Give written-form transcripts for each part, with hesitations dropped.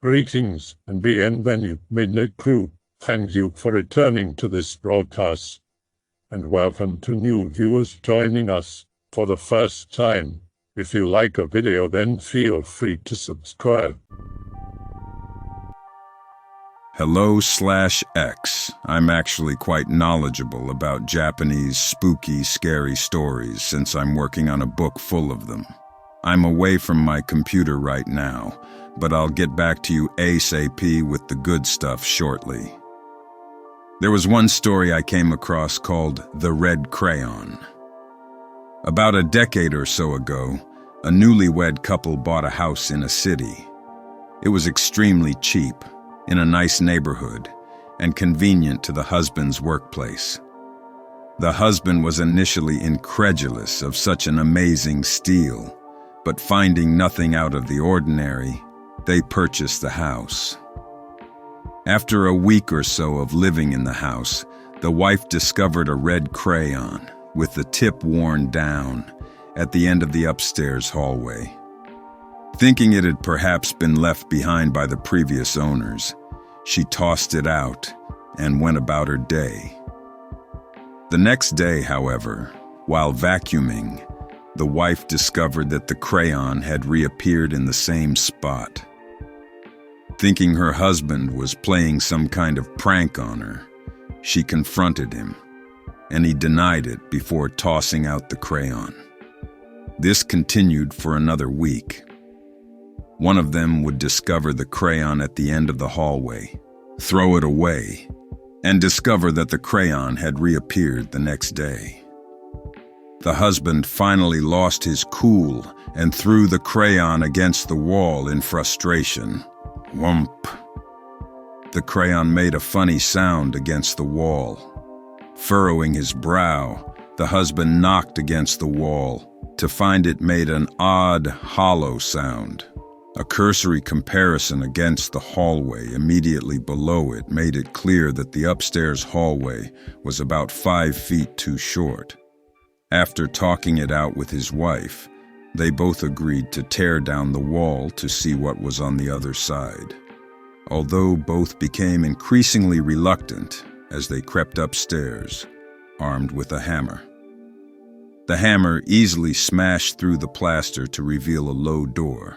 Greetings and bienvenue, Midnight Crew. Thank you for returning to this broadcast, and welcome to new viewers joining us for the first time. If you like a video, then feel free to subscribe. Hello/X. I'm actually quite knowledgeable about Japanese spooky, scary stories since I'm working on a book full of them. I'm away from my computer right now, but I'll get back to you ASAP with the good stuff shortly. There was one story I came across called The Red Crayon. About a decade or so ago, a newlywed couple bought a house in a city. It was extremely cheap, in a nice neighborhood, and convenient to the husband's workplace. The husband was initially incredulous of such an amazing steal, but finding nothing out of the ordinary, they purchased the house. After a week or so of living in the house, the wife discovered a red crayon with the tip worn down at the end of the upstairs hallway. Thinking it had perhaps been left behind by the previous owners, she tossed it out and went about her day. The next day, however, while vacuuming, the wife discovered that the crayon had reappeared in the same spot. Thinking her husband was playing some kind of prank on her, she confronted him, and he denied it before tossing out the crayon. This continued for another week. One of them would discover the crayon at the end of the hallway, throw it away, and discover that the crayon had reappeared the next day. The husband finally lost his cool and threw the crayon against the wall in frustration. Whump. The crayon made a funny sound against the wall. Furrowing his brow, the husband knocked against the wall to find it made an odd, hollow sound. A cursory comparison against the hallway immediately below it made it clear that the upstairs hallway was about 5 feet too short. After talking it out with his wife, they both agreed to tear down the wall to see what was on the other side, although both became increasingly reluctant as they crept upstairs, armed with a hammer. The hammer easily smashed through the plaster to reveal a low door,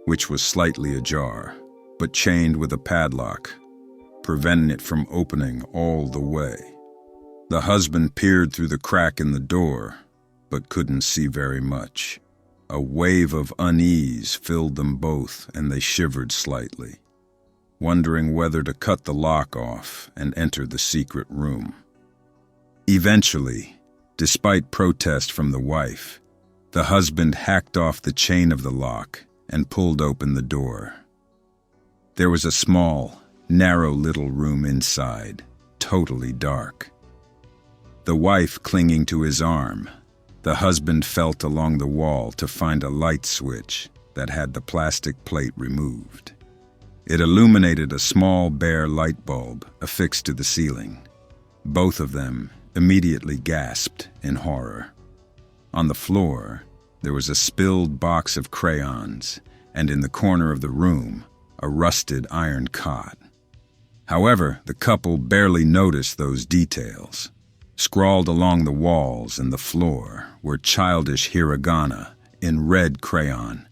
which was slightly ajar, but chained with a padlock, preventing it from opening all the way. The husband peered through the crack in the door, but couldn't see very much. A wave of unease filled them both, and they shivered slightly, wondering whether to cut the lock off and enter the secret room. Eventually, despite protest from the wife, the husband hacked off the chain of the lock and pulled open the door. There was a small, narrow little room inside, totally dark. The wife clinging to his arm, the husband felt along the wall to find a light switch that had the plastic plate removed. It illuminated a small bare light bulb affixed to the ceiling. Both of them immediately gasped in horror. On the floor, there was a spilled box of crayons, and in the corner of the room, a rusted iron cot. However, the couple barely noticed those details. Scrawled along the walls and the floor were childish hiragana in red crayon.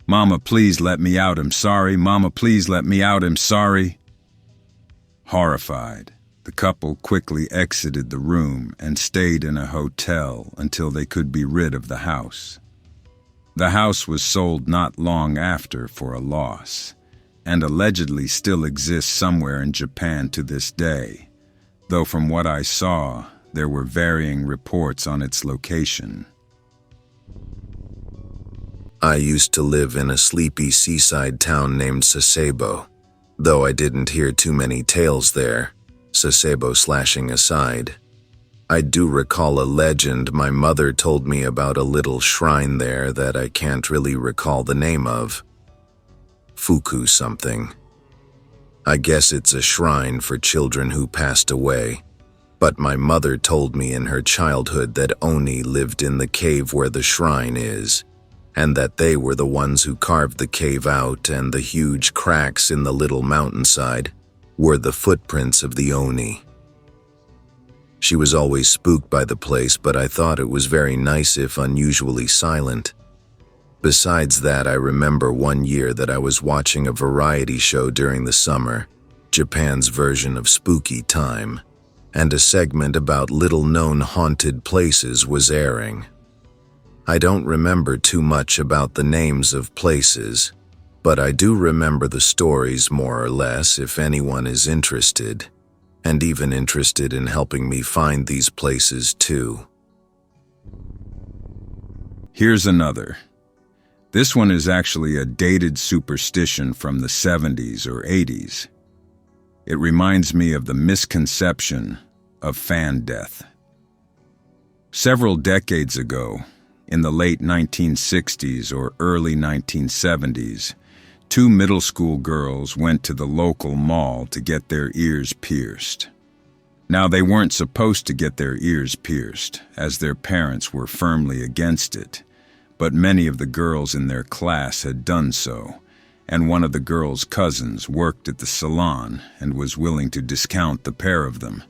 "Mama, please let me out, I'm sorry. Mama, please let me out, I'm sorry." Horrified, the couple quickly exited the room and stayed in a hotel until they could be rid of the house. The house was sold not long after for a loss, and allegedly still exists somewhere in Japan to this day, though from what I saw, there were varying reports on its location. I used to live in a sleepy seaside town named Sasebo, though I didn't hear too many tales there, Sasebo slashing aside. I do recall a legend my mother told me about a little shrine there that I can't really recall the name of. Fuku something. I guess it's a shrine for children who passed away. But my mother told me in her childhood that Oni lived in the cave where the shrine is. and that they were the ones who carved the cave out, and the huge cracks in the little mountainside were the footprints of the Oni. She was always spooked by the place, but I thought it was very nice if unusually silent. Besides that, I remember one year that I was watching a variety show during the summer, Japan's version of Spooky Time, and a segment about little-known haunted places was airing. I don't remember too much about the names of places, but I do remember the stories more or less if anyone is interested, and even interested in helping me find these places too. Here's another. This one is actually a dated superstition from the 70s or 80s. It reminds me of the misconception of fan death. Several decades ago, in the late 1960s or early 1970s, two middle school girls went to the local mall to get their ears pierced. Now, they weren't supposed to get their ears pierced, as their parents were firmly against it, but many of the girls in their class had done so, and one of the girls' cousins worked at the salon and was willing to discount the pair of them.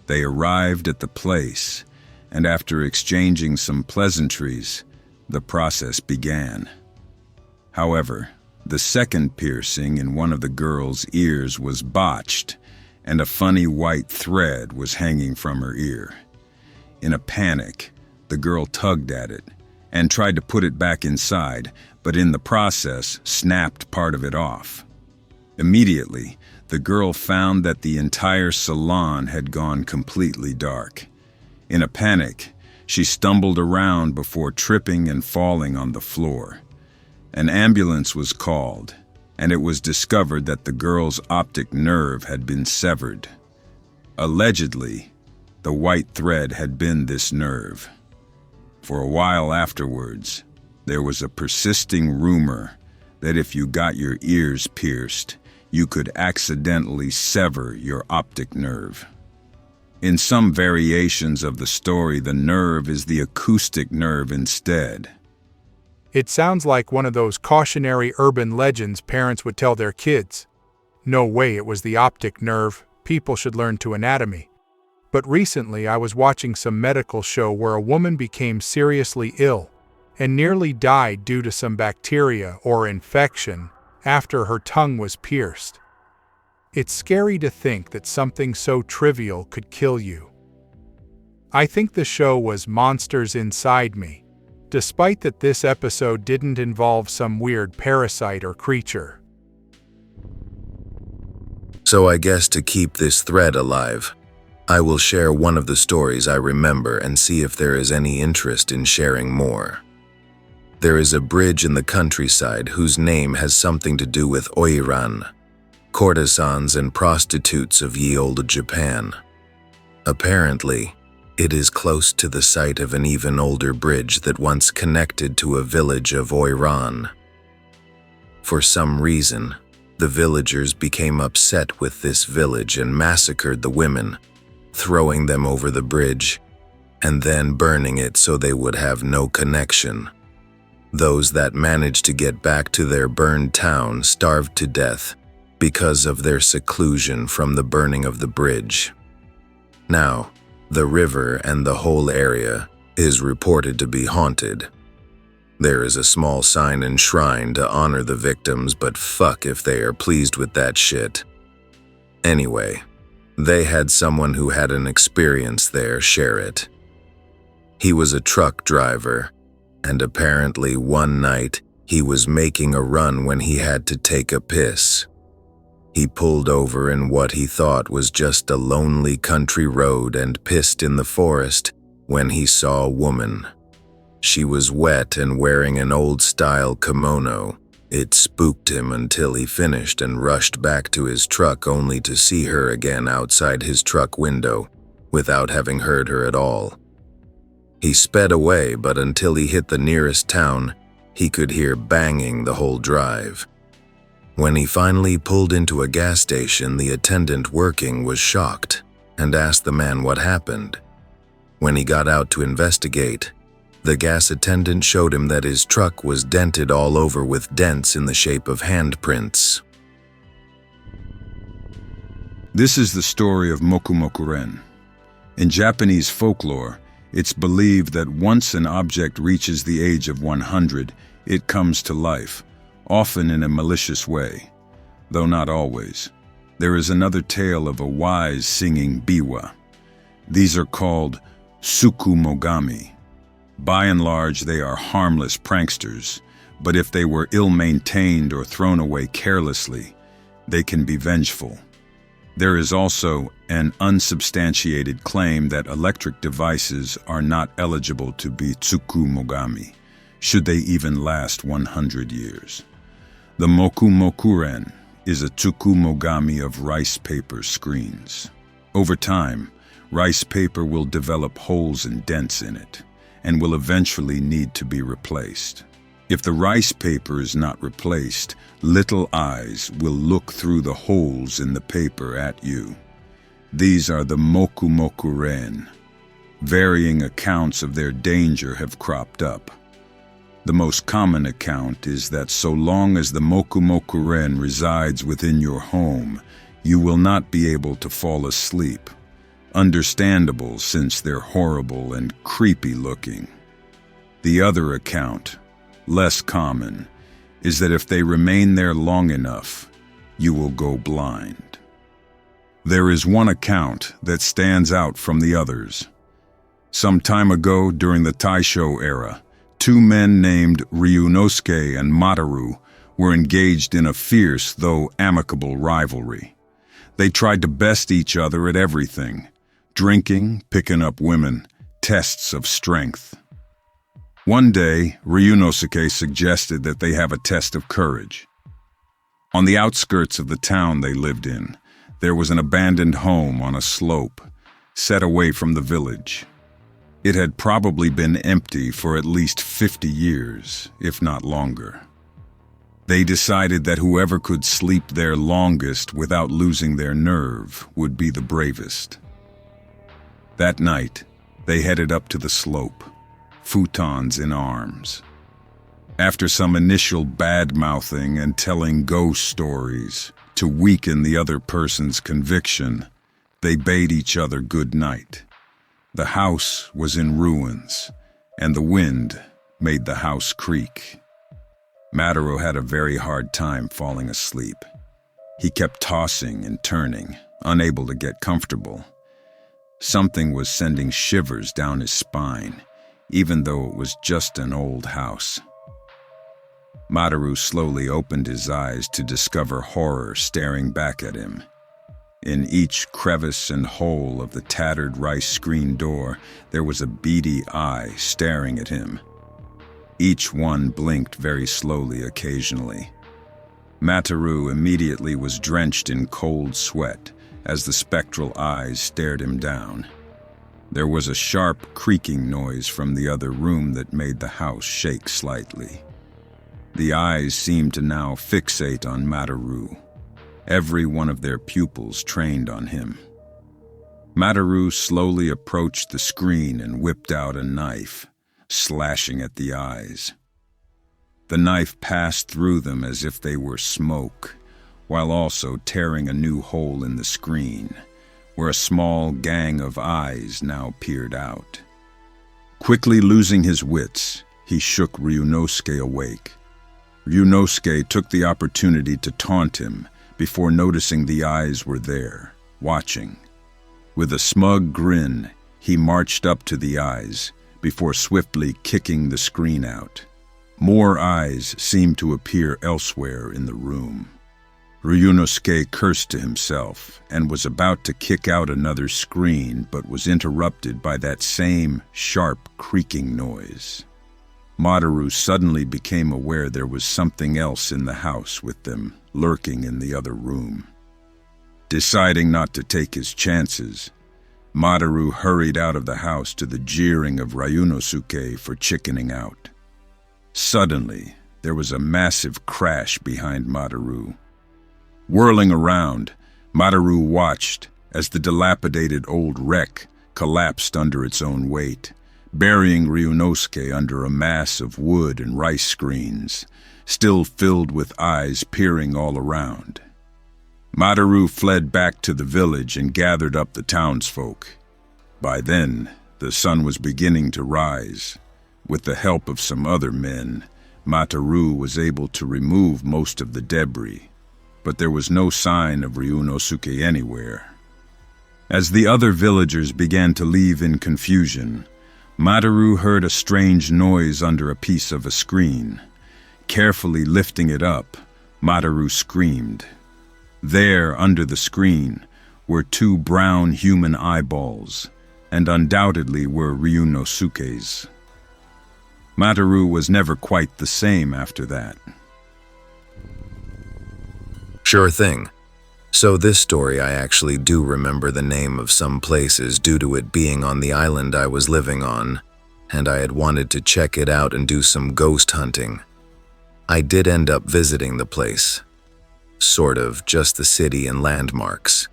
They arrived at the place, and after exchanging some pleasantries, the process began. However, the second piercing in one of the girl's ears was botched, and a funny white thread was hanging from her ear. In a panic, the girl tugged at it and tried to put it back inside, but in the process snapped part of it off. Immediately, the girl found that the entire salon had gone completely dark. In a panic, she stumbled around before tripping and falling on the floor. An ambulance was called, and it was discovered that the girl's optic nerve had been severed. Allegedly, the white thread had been this nerve. For a while afterwards, there was a persisting rumor that if you got your ears pierced, you could accidentally sever your optic nerve. In some variations of the story, the nerve is the acoustic nerve instead. It sounds like one of those cautionary urban legends parents would tell their kids. No way it was the optic nerve, people should learn to anatomy. But recently I was watching some medical show where a woman became seriously ill and nearly died due to some bacteria or infection after her tongue was pierced. It's scary to think that something so trivial could kill you. I think the show was Monsters Inside Me, despite that this episode didn't involve some weird parasite or creature. So I guess to keep this thread alive, I will share one of the stories I remember and see if there is any interest in sharing more. There is a bridge in the countryside whose name has something to do with oiran, courtesans and prostitutes of ye olde Japan. Apparently, it is close to the site of an even older bridge that once connected to a village of Oiran. For some reason, the villagers became upset with this village and massacred the women, throwing them over the bridge, and then burning it so they would have no connection. Those that managed to get back to their burned town starved to death because of their seclusion from the burning of the bridge. Now, the river and the whole area is reported to be haunted. There is a small sign and shrine to honor the victims, but fuck if they are pleased with that shit. Anyway, they had someone who had an experience there share it. He was a truck driver, and apparently one night he was making a run when he had to take a piss. He pulled over in what he thought was just a lonely country road and pissed in the forest when he saw a woman. She was wet and wearing an old-style kimono. It spooked him until he finished and rushed back to his truck only to see her again outside his truck window, without having heard her at all. He sped away, but until he hit the nearest town, he could hear banging the whole drive. When he finally pulled into a gas station, the attendant working was shocked and asked the man what happened. When he got out to investigate, The gas attendant showed him that his truck was dented all over with dents in the shape of handprints. This is the story of Mokumokuren. In Japanese folklore, it's believed that once an object reaches the age of 100, it comes to life, often in a malicious way, though not always. There is another tale of a wise singing biwa. These are called tsukumogami. By and large, they are harmless pranksters, but if they were ill-maintained or thrown away carelessly, they can be vengeful. There is also an unsubstantiated claim that electric devices are not eligible to be tsukumogami, should they even last 100 years. The Mokumokuren is a tsukumogami of rice paper screens. Over time, rice paper will develop holes and dents in it, and will eventually need to be replaced. If the rice paper is not replaced, little eyes will look through the holes in the paper at you. These are the Mokumokuren. Varying accounts of their danger have cropped up. The most common account is that so long as the Mokumokuren resides within your home, you will not be able to fall asleep. Understandable since they're horrible and creepy looking. The other account, less common, is that if they remain there long enough, you will go blind. There is one account that stands out from the others. Some time ago, during the Taisho era, two men named Ryunosuke and Mataru were engaged in a fierce though amicable rivalry. They tried to best each other at everything: drinking, picking up women, tests of strength. One day, Ryunosuke suggested that they have a test of courage. On the outskirts of the town they lived in, there was an abandoned home on a slope, set away from the village. It had probably been empty for at least 50 years, if not longer. They decided that whoever could sleep there longest without losing their nerve would be the bravest. That night, they headed up to the slope, futons in arms. After some initial bad-mouthing and telling ghost stories to weaken the other person's conviction, they bade each other good night. The house was in ruins, and the wind made the house creak. Mataru had a very hard time falling asleep. He kept tossing and turning, unable to get comfortable. Something was sending shivers down his spine, even though it was just an old house. Mataru slowly opened his eyes to discover horror staring back at him. In each crevice and hole of the tattered rice screen door, there was a beady eye staring at him. Each one blinked very slowly occasionally. Mataru immediately was drenched in cold sweat as the spectral eyes stared him down. There was a sharp creaking noise from the other room that made the house shake slightly. The eyes seemed to now fixate on Mataru, every one of their pupils trained on him. Mataru slowly approached the screen and whipped out a knife, slashing at the eyes. The knife passed through them as if they were smoke, while also tearing a new hole in the screen, where a small gang of eyes now peered out. Quickly losing his wits, he shook Ryunosuke awake. Ryunosuke took the opportunity to taunt him before noticing the eyes were there, watching. With a smug grin, he marched up to the eyes before swiftly kicking the screen out. More eyes seemed to appear elsewhere in the room. Ryunosuke cursed to himself and was about to kick out another screen, but was interrupted by that same sharp creaking noise. Mataru suddenly became aware there was something else in the house with them, lurking in the other room. Deciding not to take his chances, Mataru hurried out of the house to the jeering of Ryunosuke for chickening out. Suddenly, there was a massive crash behind Mataru. Whirling around, Mataru watched as the dilapidated old wreck collapsed under its own weight, burying Ryunosuke under a mass of wood and rice screens, still filled with eyes peering all around. Mataru fled back to the village and gathered up the townsfolk. By then, the sun was beginning to rise. With the help of some other men, Mataru was able to remove most of the debris, but there was no sign of Ryunosuke anywhere. As the other villagers began to leave in confusion, Mataru heard a strange noise under a piece of a screen. Carefully lifting it up, Mataru screamed. There, under the screen, were two brown human eyeballs, and undoubtedly were Ryunosuke's. Mataru was never quite the same after that. Sure thing. So this story, I actually do remember the name of some places due to it being on the island I was living on, and I had wanted to check it out and do some ghost hunting. I did end up visiting the place. Sort of, just the city and landmarks.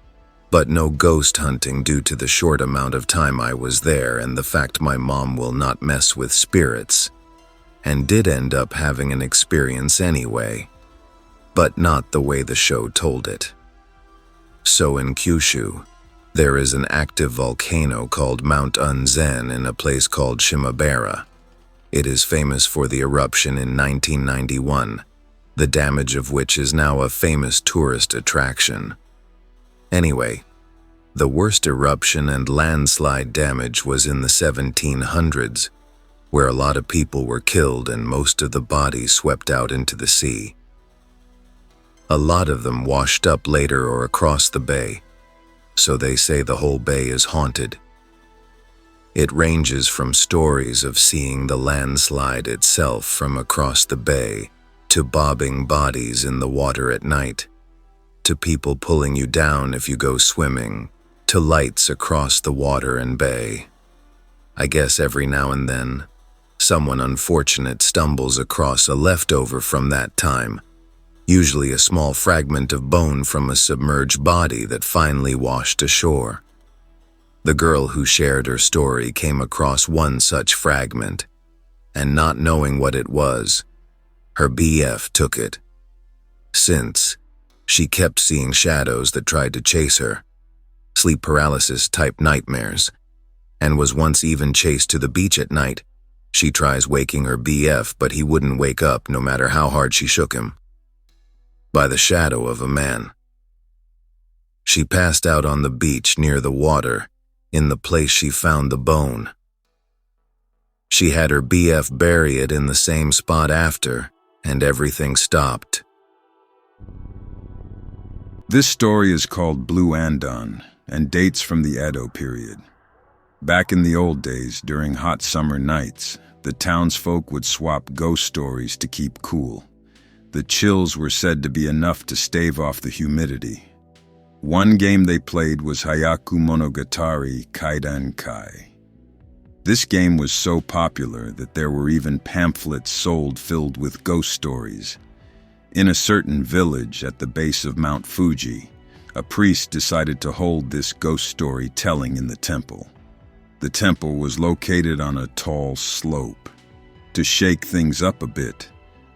But no ghost hunting due to the short amount of time I was there and the fact my mom will not mess with spirits. And did end up having an experience anyway. But not the way the show told it. So in Kyushu, there is an active volcano called Mount Unzen in a place called Shimabara. It is famous for the eruption in 1991, the damage of which is now a famous tourist attraction. Anyway, the worst eruption and landslide damage was in the 1700s, where a lot of people were killed and most of the bodies swept out into the sea. A lot of them washed up later or across the bay, so they say the whole bay is haunted. It ranges from stories of seeing the landslide itself from across the bay, to bobbing bodies in the water at night, to people pulling you down if you go swimming, to lights across the water and bay. I guess every now and then, someone unfortunate stumbles across a leftover from that time, usually a small fragment of bone from a submerged body that finally washed ashore. The girl who shared her story came across one such fragment, and not knowing what it was, her BF took it. Since, she kept seeing shadows that tried to chase her, sleep paralysis type nightmares, and was once even chased to the beach at night. She tries waking her BF, but he wouldn't wake up no matter how hard she shook him. By the shadow of a man. She passed out on the beach near the water, in the place she found the bone. She had her BF bury it in the same spot after, and everything stopped. This story is called Blue Andon and dates from the Edo period. Back in the old days, during hot summer nights, the townsfolk would swap ghost stories to keep cool. The chills were said to be enough to stave off the humidity. One game they played was Hayaku Monogatari Kaidan Kai. This game was so popular that there were even pamphlets sold filled with ghost stories. In a certain village at the base of Mount Fuji, a priest decided to hold this ghost story telling in the temple. The temple was located on a tall slope. To shake things up a bit,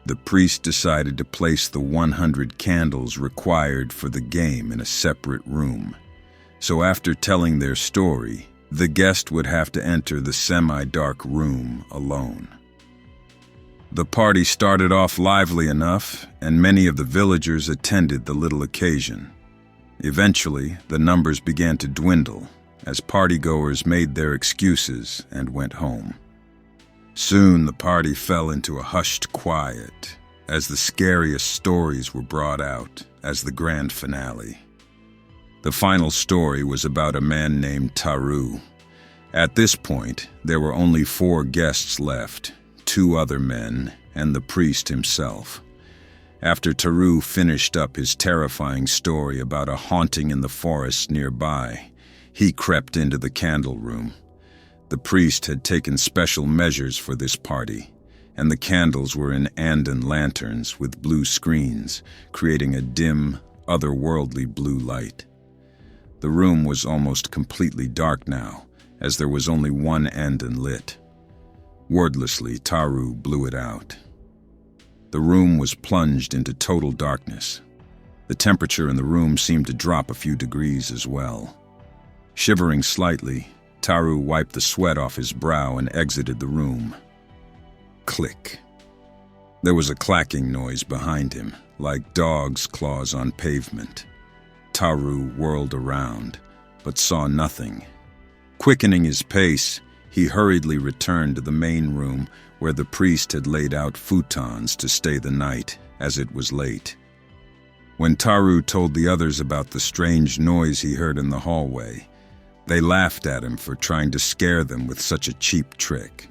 the priest decided to place the 100 candles required for the game in a separate room. So after telling their story, the guest would have to enter the semi-dark room alone. The party started off lively enough, and many of the villagers attended the little occasion. Eventually, the numbers began to dwindle as partygoers made their excuses and went home. Soon the party fell into a hushed quiet as the scariest stories were brought out as the grand finale. The final story was about a man named Taru. At this point, there were only 4 guests left, 2 other men and the priest himself. After Taru finished up his terrifying story about a haunting in the forest nearby, he crept into the candle room. The priest had taken special measures for this party, and the candles were in Andon lanterns with blue screens, creating a dim, otherworldly blue light. The room was almost completely dark now, as there was only one Andon lit. Wordlessly, Taru blew it out. The room was plunged into total darkness. The temperature in the room seemed to drop a few degrees as well. Shivering slightly, Taru wiped the sweat off his brow and exited the room. Click. There was a clacking noise behind him, like dogs' claws on pavement. Taru whirled around, but saw nothing. Quickening his pace, he hurriedly returned to the main room where the priest had laid out futons to stay the night, as it was late. When Taru told the others about the strange noise he heard in the hallway, they laughed at him for trying to scare them with such a cheap trick.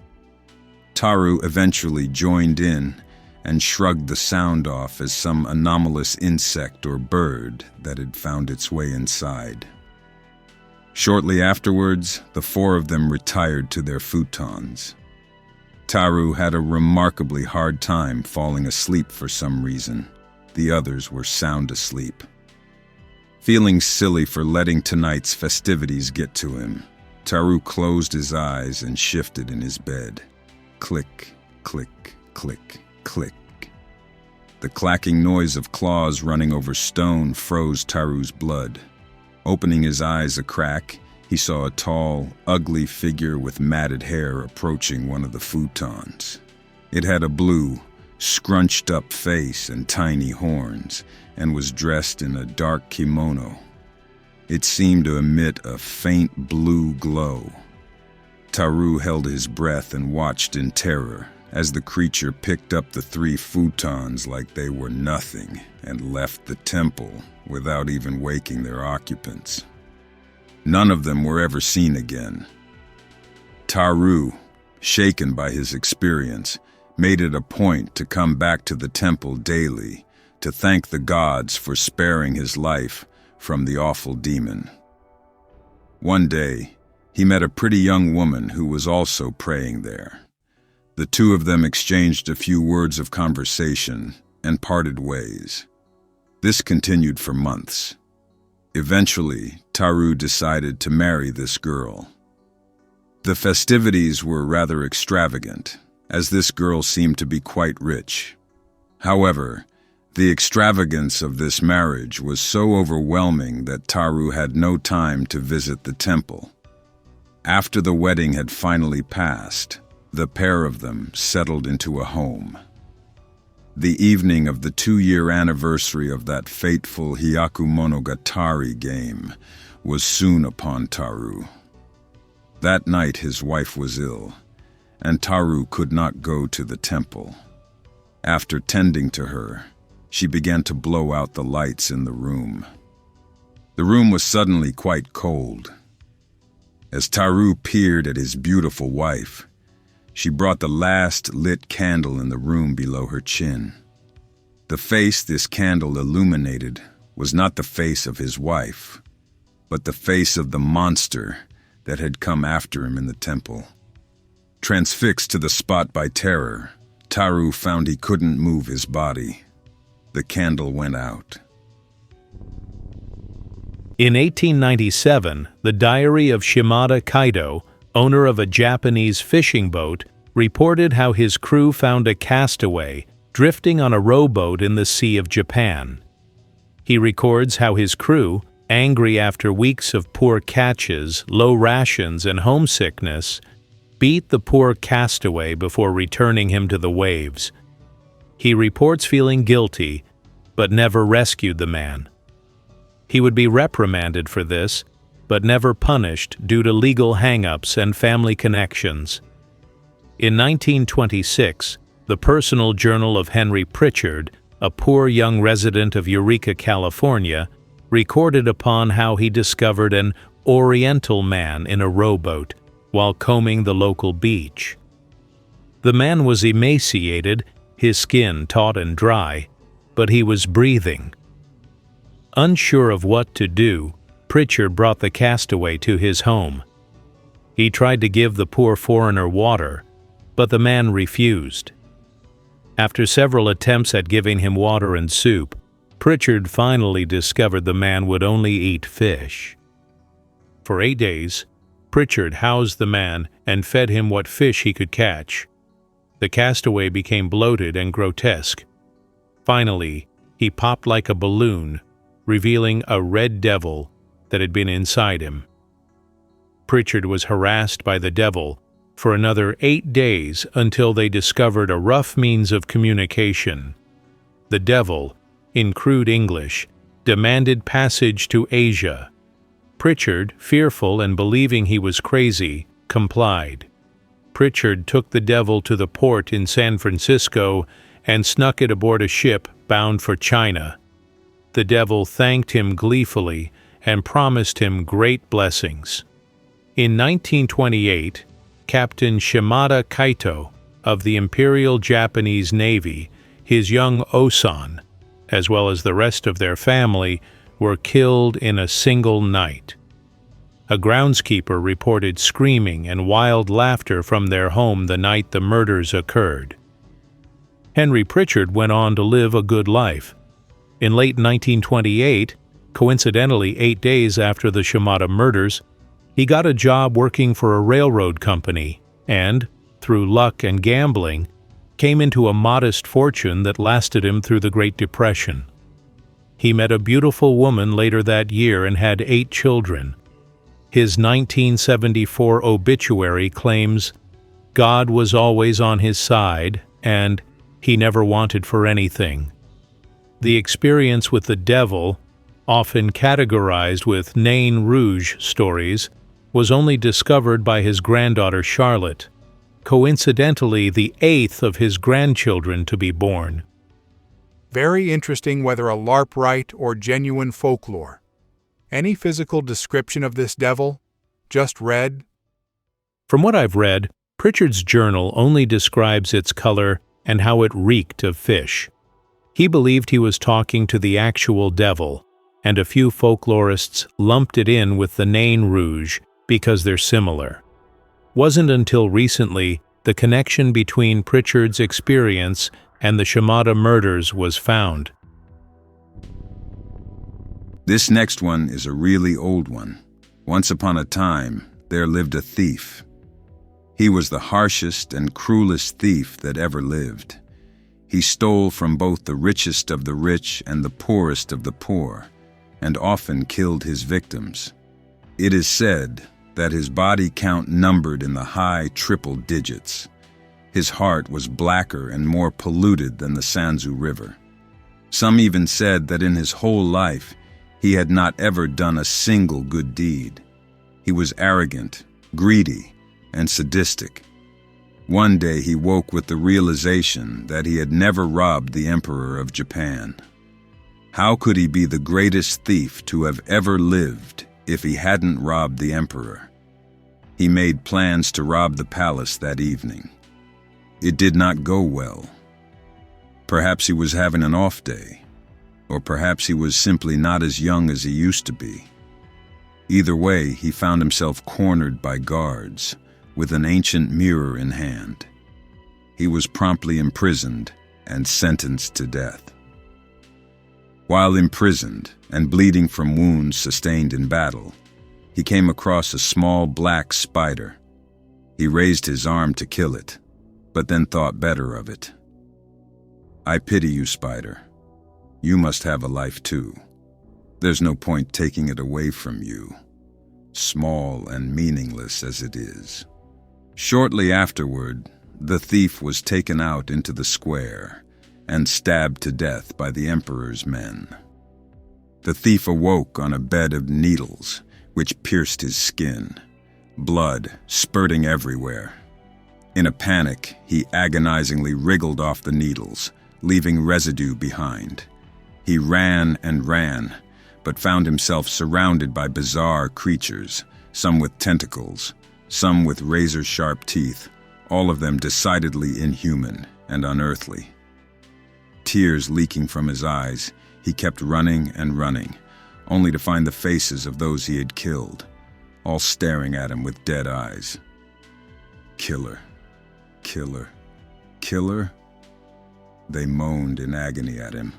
Taru eventually joined in and shrugged the sound off as some anomalous insect or bird that had found its way inside. Shortly afterwards, the four of them retired to their futons. Taru had a remarkably hard time falling asleep for some reason. The others were sound asleep. Feeling silly for letting tonight's festivities get to him, Taru closed his eyes and shifted in his bed. Click, click, click, click. The clacking noise of claws running over stone froze Taru's blood. Opening his eyes a crack, he saw a tall, ugly figure with matted hair approaching one of the futons. It had a blue, scrunched-up face and tiny horns, and was dressed in a dark kimono. It seemed to emit a faint blue glow. Taru held his breath and watched in terror as the creature picked up the three futons like they were nothing and left the temple without even waking their occupants. None of them were ever seen again. Taru, shaken by his experience, made it a point to come back to the temple daily to thank the gods for sparing his life from the awful demon. One day, he met a pretty young woman who was also praying there. The two of them exchanged a few words of conversation and parted ways. This continued for months. Eventually, Taru decided to marry this girl. The festivities were rather extravagant, as this girl seemed to be quite rich. However, the extravagance of this marriage was so overwhelming that Taru had no time to visit the temple. After the wedding had finally passed, the pair of them settled into a home. The evening of the 2-year anniversary of that fateful Hyakumonogatari game was soon upon Taru. That night his wife was ill, and Taru could not go to the temple. After tending to her, she began to blow out the lights in the room. The room was suddenly quite cold. As Taru peered at his beautiful wife, she brought the last lit candle in the room below her chin. The face this candle illuminated was not the face of his wife, but the face of the monster that had come after him in the temple. Transfixed to the spot by terror, Taru found he couldn't move his body. The candle went out. In 1897, the diary of Shimada Kaido, owner of a Japanese fishing boat, reported how his crew found a castaway drifting on a rowboat in the Sea of Japan. He records how his crew, angry after weeks of poor catches, low rations, and homesickness, beat the poor castaway before returning him to the waves. He reports feeling guilty, but never rescued the man. He would be reprimanded for this, but never punished due to legal hang-ups and family connections. In 1926, the personal journal of Henry Pritchard, a poor young resident of Eureka, California, recorded upon how he discovered an Oriental man in a rowboat while combing the local beach. The man was emaciated, his skin taut and dry, but he was breathing. Unsure of what to do, Pritchard brought the castaway to his home. He tried to give the poor foreigner water, but the man refused. After several attempts at giving him water and soup, Pritchard finally discovered the man would only eat fish. For 8 days, Pritchard housed the man and fed him what fish he could catch. The castaway became bloated and grotesque. Finally, he popped like a balloon, revealing a red devil that had been inside him. Pritchard was harassed by the devil for another 8 days until they discovered a rough means of communication. The devil, in crude English, demanded passage to Asia. Pritchard, fearful and believing he was crazy, complied. Pritchard took the devil to the port in San Francisco and snuck it aboard a ship bound for China. The devil thanked him gleefully and promised him great blessings. In 1928, Captain Shimada Kaito of the Imperial Japanese Navy, his young Osan, as well as the rest of their family, were killed in a single night. A groundskeeper reported screaming and wild laughter from their home the night the murders occurred. Henry Pritchard went on to live a good life. In late 1928, coincidentally 8 days after the Shimada murders, he got a job working for a railroad company and, through luck and gambling, came into a modest fortune that lasted him through the Great Depression. He met a beautiful woman later that year and had 8 children. His 1974 obituary claims, "God was always on his side," and "he never wanted for anything." The experience with the devil, often categorized with Nain Rouge stories, was only discovered by his granddaughter Charlotte, coincidentally the 8th of his grandchildren to be born. Very interesting whether a LARP rite or genuine folklore. Any physical description of this devil? Just red? From what I've read, Pritchard's journal only describes its color and how it reeked of fish. He believed he was talking to the actual devil, and a few folklorists lumped it in with the Nain Rouge because they're similar. Wasn't until recently the connection between Pritchard's experience and the Shimada murders was found. This next one is a really old one. Once upon a time, there lived a thief. He was the harshest and cruelest thief that ever lived. He stole from both the richest of the rich and the poorest of the poor, and often killed his victims. It is said that his body count numbered in the high triple digits. His heart was blacker and more polluted than the Sanzu River. Some even said that in his whole life, he had not ever done a single good deed. He was arrogant, greedy, and sadistic. One day he woke with the realization that he had never robbed the Emperor of Japan. How could he be the greatest thief to have ever lived if he hadn't robbed the Emperor? He made plans to rob the palace that evening. It did not go well. Perhaps he was having an off day, or perhaps he was simply not as young as he used to be. Either way, he found himself cornered by guards, with an ancient mirror in hand. He was promptly imprisoned and sentenced to death. While imprisoned and bleeding from wounds sustained in battle, he came across a small black spider. He raised his arm to kill it, but then thought better of it. "I pity you, spider. You must have a life too. There's no point taking it away from you, small and meaningless as it is." Shortly afterward, the thief was taken out into the square and stabbed to death by the Emperor's men. The thief awoke on a bed of needles, which pierced his skin, blood spurting everywhere. In a panic, he agonizingly wriggled off the needles, leaving residue behind. He ran and ran, but found himself surrounded by bizarre creatures, some with tentacles, some with razor-sharp teeth, all of them decidedly inhuman and unearthly. Tears leaking from his eyes, he kept running and running, only to find the faces of those he had killed, all staring at him with dead eyes. Killer, killer, killer. They moaned in agony at him,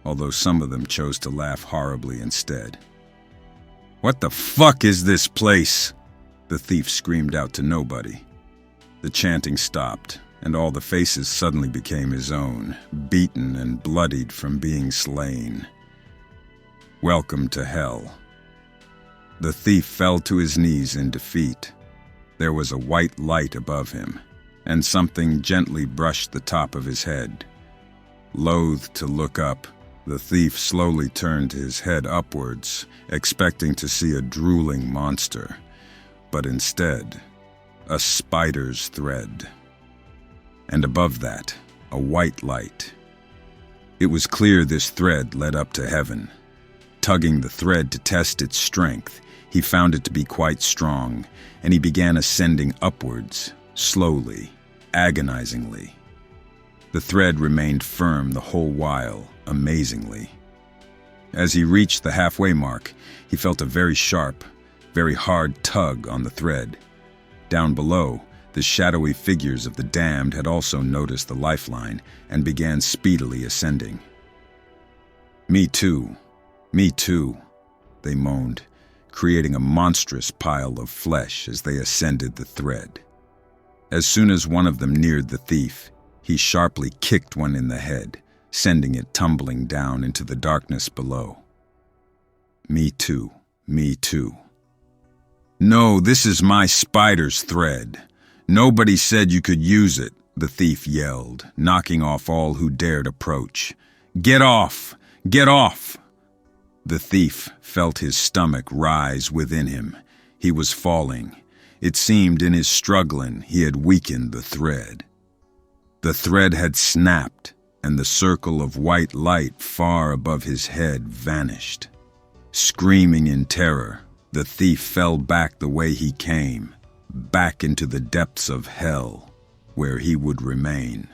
although some of them chose to laugh horribly instead. "What the fuck is this place?" The thief screamed out to nobody. The chanting stopped, and all the faces suddenly became his own, beaten and bloodied from being slain. Welcome to hell. The thief fell to his knees in defeat. There was a white light above him, and something gently brushed the top of his head. Loath to look up, the thief slowly turned his head upwards, expecting to see a drooling monster, but instead, a spider's thread. And above that, a white light. It was clear this thread led up to heaven. Tugging the thread to test its strength, he found it to be quite strong, and he began ascending upwards, slowly, agonizingly. The thread remained firm the whole while, amazingly. As he reached the halfway mark, he felt a very sharp, very hard tug on the thread. Down below, the shadowy figures of the damned had also noticed the lifeline and began speedily ascending. "Me too, they moaned, creating a monstrous pile of flesh as they ascended the thread. As soon as one of them neared the thief, he sharply kicked one in the head, sending it tumbling down into the darkness below. Me too. "No, this is my spider's thread. Nobody said you could use it," the thief yelled, knocking off all who dared approach. Get off! Get off!" The thief felt his stomach rise within him. He was falling. It seemed in his struggling he had weakened the thread. The thread had snapped, and the circle of white light far above his head vanished. Screaming in terror, the thief fell back the way he came, back into the depths of hell, where he would remain.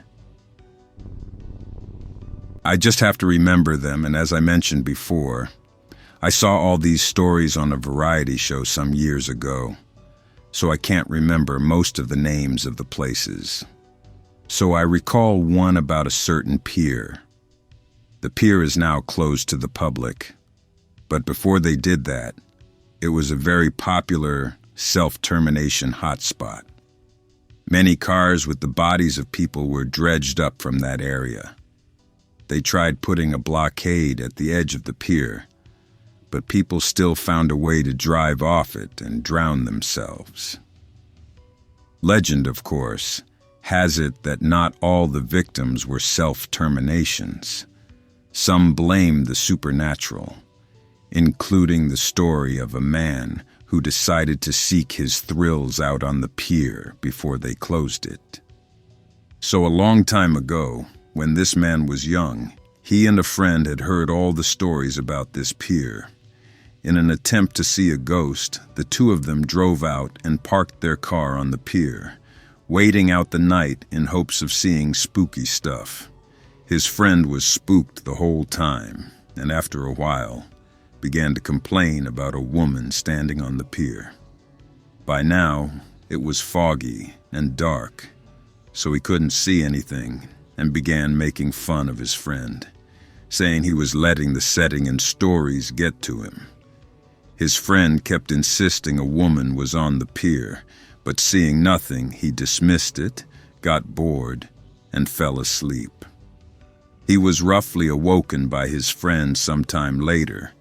I just have to remember them, and as I mentioned before, I saw all these stories on a variety show some years ago, so I can't remember most of the names of the places. So I recall one about a certain pier. The pier is now closed to the public, but before they did that, it was a very popular self-termination hotspot. Many cars with the bodies of people were dredged up from that area. They tried putting a blockade at the edge of the pier, but people still found a way to drive off it and drown themselves. Legend, of course, has it that not all the victims were self-terminations. Some blamed the supernatural, including the story of a man who decided to seek his thrills out on the pier before they closed it. So a long time ago, when this man was young, he and a friend had heard all the stories about this pier. In an attempt to see a ghost, the two of them drove out and parked their car on the pier, waiting out the night in hopes of seeing spooky stuff. His friend was spooked the whole time, and after a while, began to complain about a woman standing on the pier. By now, it was foggy and dark, so he couldn't see anything and began making fun of his friend, saying he was letting the setting and stories get to him. His friend kept insisting a woman was on the pier, but seeing nothing, he dismissed it, got bored, and fell asleep. He was roughly awoken by his friend sometime later,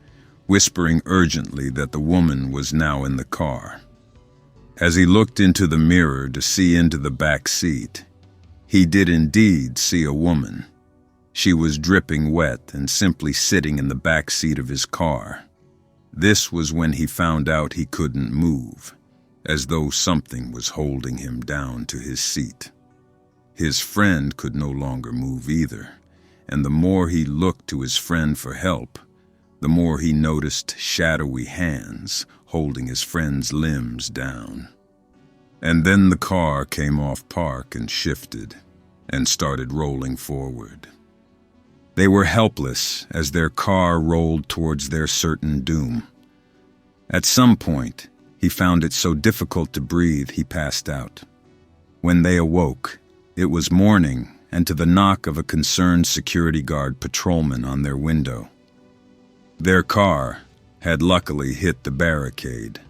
whispering urgently that the woman was now in the car. As he looked into the mirror to see into the back seat, he did indeed see a woman. She was dripping wet and simply sitting in the back seat of his car. This was when he found out he couldn't move, as though something was holding him down to his seat. His friend could no longer move either, and the more he looked to his friend for help, the more he noticed shadowy hands holding his friend's limbs down. And then the car came off park and shifted, and started rolling forward. They were helpless as their car rolled towards their certain doom. At some point, he found it so difficult to breathe he passed out. When they awoke, it was morning, and to the knock of a concerned security guard patrolman on their window. Their car had luckily hit the barricade.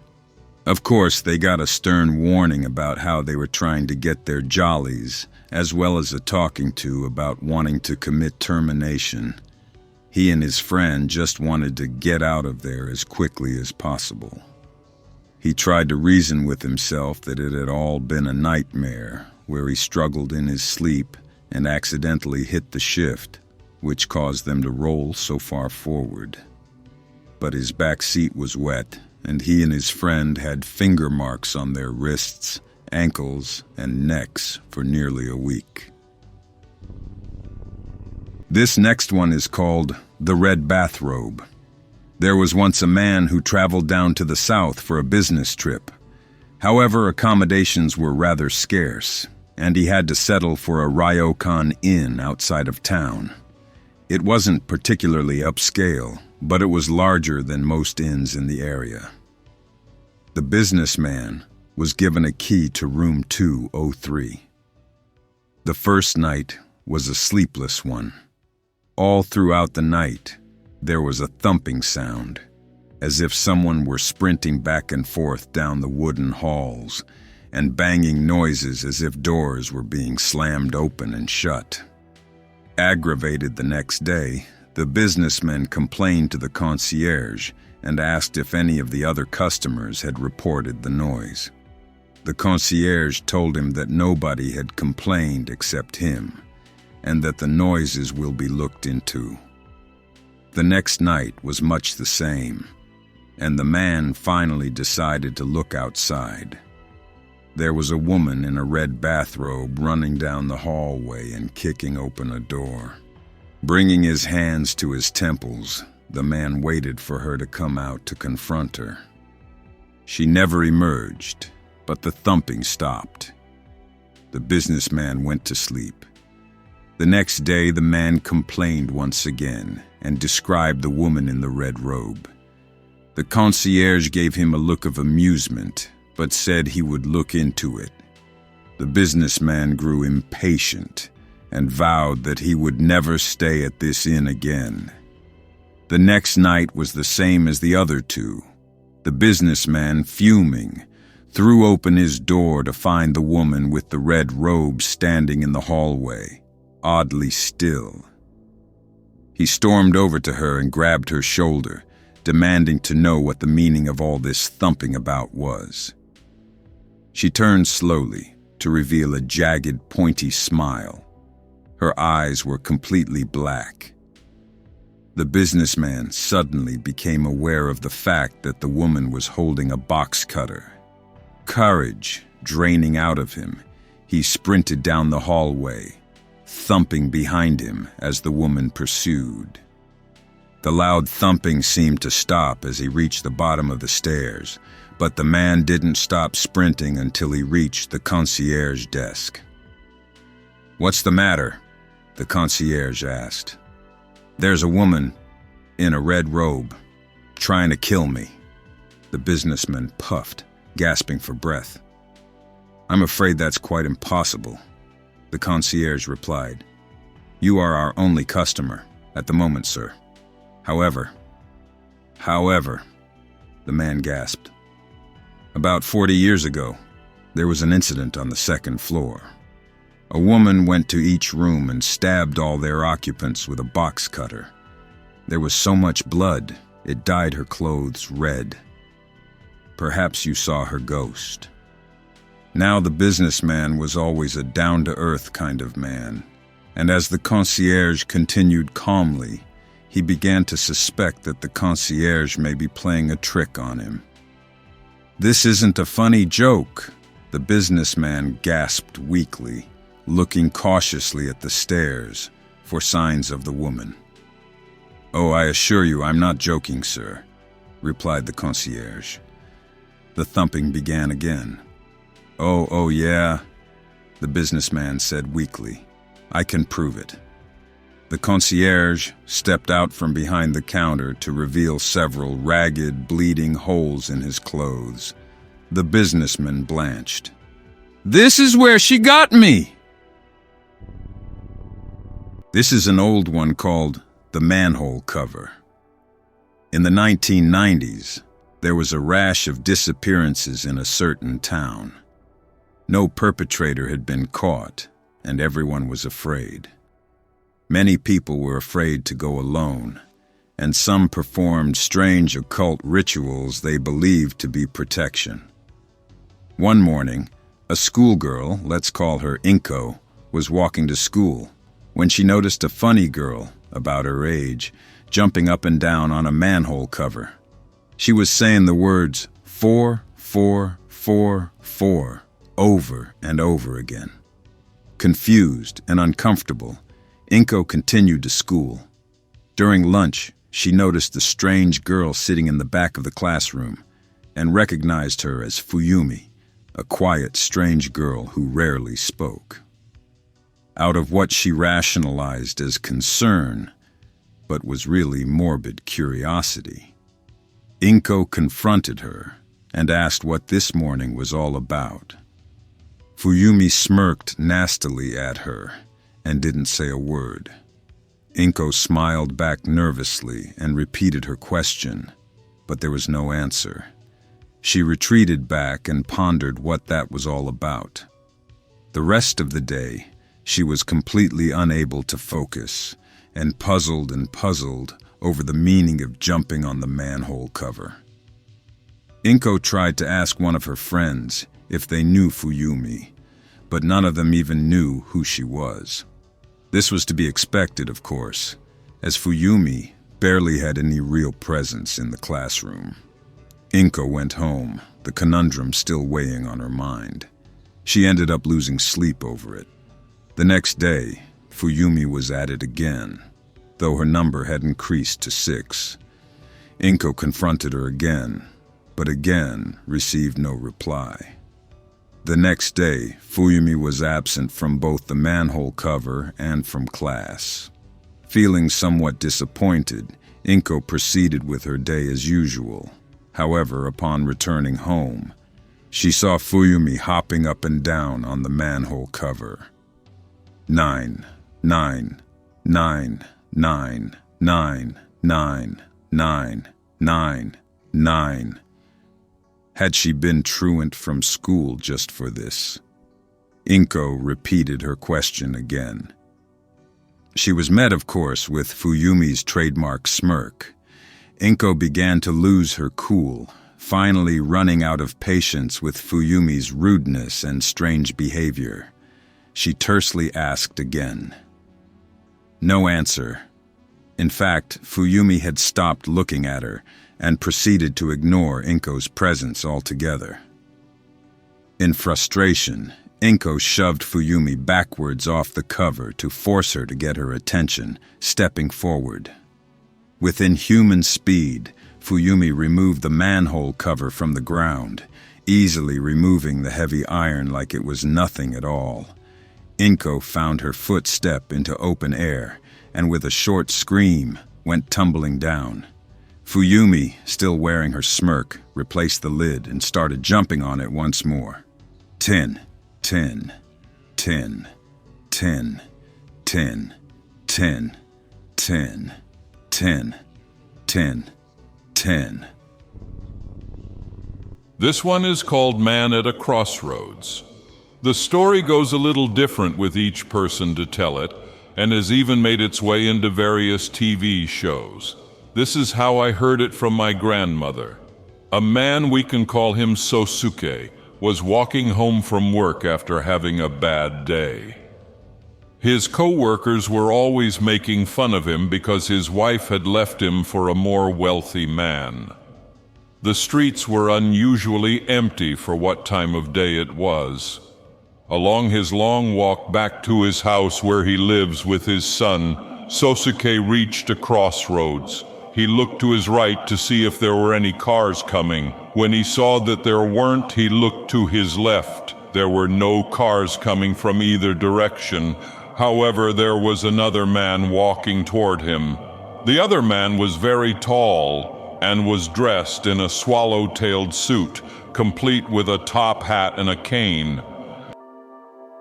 Of course, they got a stern warning about how they were trying to get their jollies, as well as a talking to about wanting to commit termination. He and his friend just wanted to get out of there as quickly as possible. He tried to reason with himself that it had all been a nightmare, where he struggled in his sleep and accidentally hit the shift, which caused them to roll so far forward. But his back seat was wet, and he and his friend had finger marks on their wrists, ankles, and necks for nearly a week. This next one is called the Red Bathrobe. There was once a man who traveled down to the south for a business trip. However, accommodations were rather scarce, and he had to settle for a ryokan inn outside of town. It wasn't particularly upscale, but it was larger than most inns in the area. The businessman was given a key to room 203. The first night was a sleepless one. All throughout the night, there was a thumping sound, as if someone were sprinting back and forth down the wooden halls, and banging noises as if doors were being slammed open and shut. Aggravated the next day, the businessman complained to the concierge and asked if any of the other customers had reported the noise. The concierge told him that nobody had complained except him, and that the noises will be looked into. The next night was much the same, and the man finally decided to look outside. There was a woman in a red bathrobe running down the hallway and kicking open a door. Bringing his hands to his temples, the man waited for her to come out to confront her. She never emerged, but the thumping stopped. The businessman went to sleep. The next day, the man complained once again and described the woman in the red robe. The concierge gave him a look of amusement, but said he would look into it. The businessman grew impatient and vowed that he would never stay at this inn again. The next night was the same as the other two. The businessman, fuming, threw open his door to find the woman with the red robe standing in the hallway, oddly still. He stormed over to her and grabbed her shoulder, demanding to know what the meaning of all this thumping about was. She turned slowly to reveal a jagged, pointy smile. Her eyes were completely black. The businessman suddenly became aware of the fact that the woman was holding a box cutter. Courage draining out of him, he sprinted down the hallway, thumping behind him as the woman pursued. The loud thumping seemed to stop as he reached the bottom of the stairs, but the man didn't stop sprinting until he reached the concierge desk. "What's the matter?" the concierge asked. "There's a woman in a red robe trying to kill me," the businessman puffed, gasping for breath. "I'm afraid that's quite impossible," the concierge replied. "You are our only customer at the moment, sir. However, the man gasped. "About 40 years ago, there was an incident on the second floor. A woman went to each room and stabbed all their occupants with a box cutter. There was so much blood, it dyed her clothes red. Perhaps you saw her ghost." Now the businessman was always a down-to-earth kind of man, and as the concierge continued calmly, he began to suspect that the concierge may be playing a trick on him. "This isn't a funny joke," the businessman gasped weakly, looking cautiously at the stairs for signs of the woman. "Oh, I assure you I'm not joking, sir," replied the concierge. The thumping began again. Oh yeah," the businessman said weakly. "I can prove it." The concierge stepped out from behind the counter to reveal several ragged, bleeding holes in his clothes. The businessman blanched. "This is where she got me!" This is an old one called the Manhole cover. In the 1990s, There was a rash of disappearances in a certain town. No perpetrator had been caught, and everyone was afraid. Many people were afraid to go alone, and some performed strange occult rituals they believed to be protection. One morning, a schoolgirl, let's call her Inko, was walking to school when she noticed a funny girl, about her age, jumping up and down on a manhole cover. She was saying the words 4, 4, 4, 4 over and over again. Confused and uncomfortable, Inko continued to school. During lunch, she noticed the strange girl sitting in the back of the classroom and recognized her as Fuyumi, a quiet, strange girl who rarely spoke. Out of what she rationalized as concern, but was really morbid curiosity, Inko confronted her and asked what this morning was all about. Fuyumi smirked nastily at her and didn't say a word. Inko smiled back nervously and repeated her question, but there was no answer. She retreated back and pondered what that was all about. The rest of the day, she was completely unable to focus and puzzled over the meaning of jumping on the manhole cover. Inko tried to ask one of her friends if they knew Fuyumi, but none of them even knew who she was. This was to be expected, of course, as Fuyumi barely had any real presence in the classroom. Inko went home, the conundrum still weighing on her mind. She ended up losing sleep over it. The next day, Fuyumi was at it again, though her number had increased to 6. Inko confronted her again, but again received no reply. The next day, Fuyumi was absent from both the manhole cover and from class. Feeling somewhat disappointed, Inko proceeded with her day as usual. However, upon returning home, she saw Fuyumi hopping up and down on the manhole cover. 9, 9, 9, 9, 9, 9, 9, 9, 9. Had she been truant from school just for this? Inko repeated her question again. She was met, of course, with Fuyumi's trademark smirk. Inko began to lose her cool, finally running out of patience with Fuyumi's rudeness and strange behavior. She tersely asked again. No answer. In fact, Fuyumi had stopped looking at her and proceeded to ignore Inko's presence altogether. In frustration, Inko shoved Fuyumi backwards off the cover to force her to get her attention, stepping forward. With inhuman speed, Fuyumi removed the manhole cover from the ground, easily removing the heavy iron like it was nothing at all. Inko found her foot step into open air, and with a short scream, went tumbling down. Fuyumi, still wearing her smirk, replaced the lid and started jumping on it once more. 10, 10, 10, 10, 10, 10, 10, 10, 10, 10. This one is called Man at a Crossroads. The story goes a little different with each person to tell it, and has even made its way into various TV shows. This is how I heard it from my grandmother. A man, we can call him Sosuke, was walking home from work after having a bad day. His co-workers were always making fun of him because his wife had left him for a more wealthy man. The streets were unusually empty for what time of day it was. Along his long walk back to his house where he lives with his son, Sosuke reached a crossroads. He looked to his right to see if there were any cars coming. When he saw that there weren't, he looked to his left. There were no cars coming from either direction. However, there was another man walking toward him. The other man was very tall and was dressed in a swallow-tailed suit, complete with a top hat and a cane.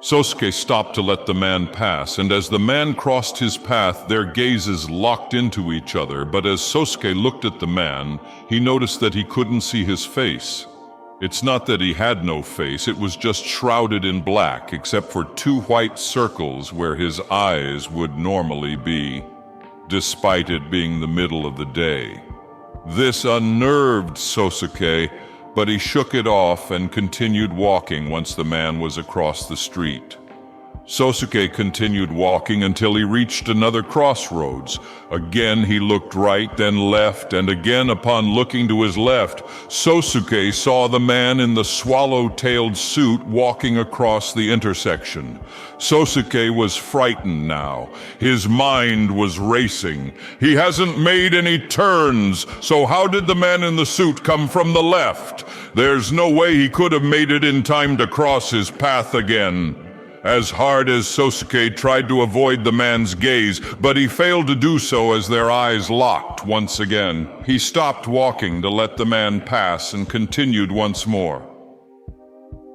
Sosuke stopped to let the man pass, and as the man crossed his path, their gazes locked into each other, but as Sosuke looked at the man, he noticed that he couldn't see his face. It's not that he had no face, it was just shrouded in black, except for 2 white circles where his eyes would normally be, despite it being the middle of the day. This unnerved Sosuke, but he shook it off and continued walking once the man was across the street. Sosuke continued walking until he reached another crossroads. Again he looked right, then left, and again upon looking to his left, Sosuke saw the man in the swallow-tailed suit walking across the intersection. Sosuke was frightened now. His mind was racing. He hasn't made any turns, so how did the man in the suit come from the left? There's no way he could have made it in time to cross his path again. As hard as Sosuke tried to avoid the man's gaze, but he failed to do so as their eyes locked once again. He stopped walking to let the man pass and continued once more.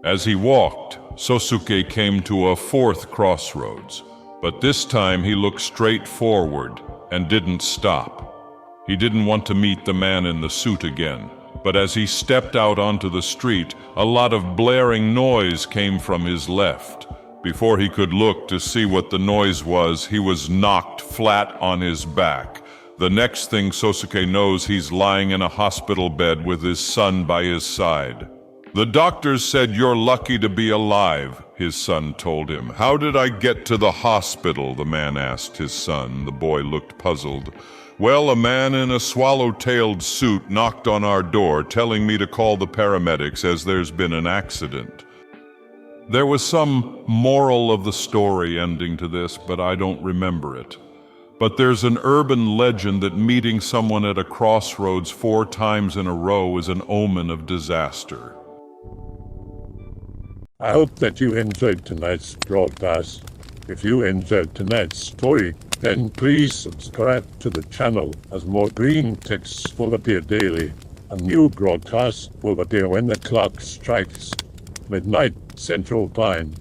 As he walked, Sosuke came to a 4th crossroads, but this time he looked straight forward and didn't stop. He didn't want to meet the man in the suit again, but as he stepped out onto the street, a lot of blaring noise came from his left. Before he could look to see what the noise was, he was knocked flat on his back. The next thing Sosuke knows, he's lying in a hospital bed with his son by his side. The doctors said, "You're lucky to be alive," his son told him. "How did I get to the hospital?" the man asked his son. The boy looked puzzled. "Well, a man in a swallow-tailed suit knocked on our door, telling me to call the paramedics as there's been an accident." There was some moral of the story ending to this, but I don't remember it. But there's an urban legend that meeting someone at a crossroads 4 times in a row is an omen of disaster. I hope that you enjoyed tonight's broadcast. If you enjoyed tonight's story, then please subscribe to the channel, as more Greentext will appear daily. A new broadcast will appear when the clock strikes midnight Central Time.